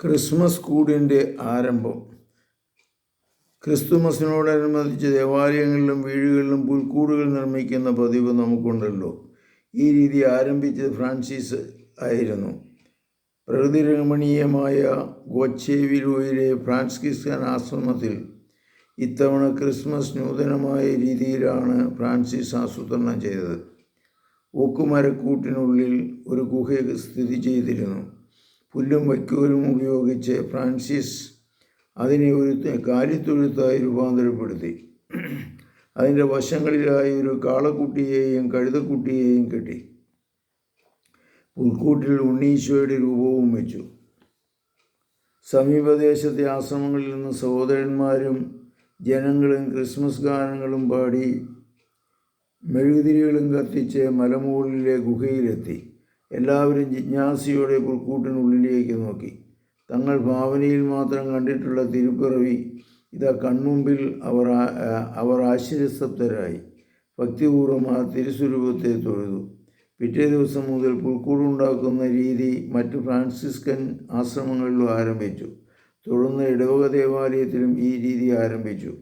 Christmas കൂടിൻ്റെ ആരംഭം. ക്രിസ്തുമസിനോടനുബന്ധിച്ച് ദേവാലയങ്ങളിലും വീടുകളിലും പുൽക്കൂടുകൾ നിർമ്മിക്കുന്ന പതിവ് നമുക്കുണ്ടല്ലോ. ഈ രീതി ആരംഭിച്ചത് ഫ്രാൻസിസ് ആയിരുന്നു. പ്രകൃതി രമണീയമായ ഗോച്ചേവിലോയിലെ ഫ്രാൻസിസ്കൻ ആശ്രമത്തിൽ ഇത്തവണ ക്രിസ്മസ് നൂതനമായ രീതിയിലാണ് ഫ്രാൻസിസ് ആസൂത്രണം ചെയ്തത്. ഓക്കുമരക്കൂട്ടിനുള്ളിൽ ഒരു ഗുഹ സ്ഥിതി ചെയ്തിരുന്നു. പുല്ലും വൈക്കോലും ഉപയോഗിച്ച് ഫ്രാൻസിസ് അതിനെ ഒരു കാലിത്തൊഴുത്തായി രൂപാന്തരപ്പെടുത്തി. അതിൻ്റെ വശങ്ങളിലായി ഒരു കാളക്കുട്ടിയെയും കഴുതക്കുട്ടിയെയും കെട്ടി. പുൽക്കൂട്ടിൽ ഉണ്ണീശോയുടെ രൂപവും വെച്ചു. സമീപദേശത്തെ ആശ്രമങ്ങളിൽ നിന്ന് സഹോദരന്മാരും ജനങ്ങളും ക്രിസ്മസ് ഗാനങ്ങളും പാടി മെഴുകുതിരികളും കത്തിച്ച് മലമുകളിലെ ഗുഹയിലെത്തി. എല്ലാവരും ജിജ്ഞാസയോടെ പുൽക്കൂട്ടിനുള്ളിലേക്ക് നോക്കി. തങ്ങൾ ഭാവനയിൽ മാത്രം കണ്ടിട്ടുള്ള തിരുപ്പിറവി ഇതാ കൺമുമ്പിൽ അവർ ആശ്ചര്യസ്തബ്ധരായി. ഭക്തിപൂർവ്വം ആ തിരുസ്വരൂപത്തെ തൊഴുതു. പിറ്റേ ദിവസം മുതൽ പുൽക്കൂടുണ്ടാക്കുന്ന രീതി മറ്റ് ഫ്രാൻസിസ്കൻ ആശ്രമങ്ങളിലും ആരംഭിച്ചു. തുടർന്ന് ഇടവക ദേവാലയത്തിലും ഈ രീതി ആരംഭിച്ചു.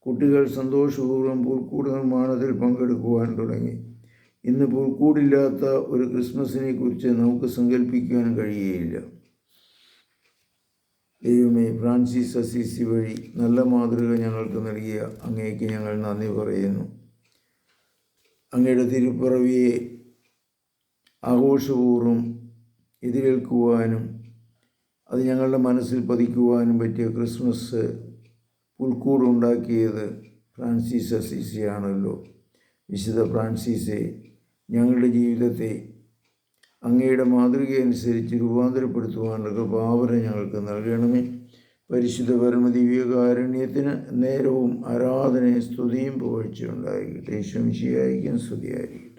കുട്ടികൾ സന്തോഷപൂർവ്വം പുൽക്കൂട് നിർമ്മാണത്തിൽ പങ്കെടുക്കുവാൻ തുടങ്ങി. ഇന്ന് പുൽക്കൂടില്ലാത്ത ഒരു ക്രിസ്മസിനെ കുറിച്ച് നമുക്ക് സങ്കല്പിക്കുവാൻ കഴിയുകയില്ല. ദൈവമേ, ഫ്രാൻസിസ് അസീസി വഴി നല്ല മാതൃക ഞങ്ങൾക്ക് നൽകിയ അങ്ങേക്ക് ഞങ്ങൾ നന്ദി പറയുന്നു. അങ്ങയുടെ തിരുപ്പിറവിയെ ആഘോഷപൂർവ്വം എതിരേൽക്കുവാനും അത് ഞങ്ങളുടെ മനസ്സിൽ പതിക്കുവാനും പറ്റിയ ക്രിസ്മസ് പുൽക്കൂടുണ്ടാക്കിയത് ഫ്രാൻസിസ് അസീസിയാണല്ലോ. വിശുദ്ധ ഫ്രാൻസിസെ, ഞങ്ങളുടെ ജീവിതത്തെ അങ്ങയുടെ മാതൃകയനുസരിച്ച് രൂപാന്തരപ്പെടുത്തുവാനുള്ള കൃപാവരം ഞങ്ങൾക്ക് നൽകണമേ. പരിശുദ്ധ പരമദിവ്യകാരുണ്യത്തിന് നേരവും ആരാധനയും സ്തുതിയും പുകഴ്ചയുണ്ടായിരിക്കട്ടെ. ഈശോ മിശിഹായ്ക്കും സ്തുതിയായിരിക്കും.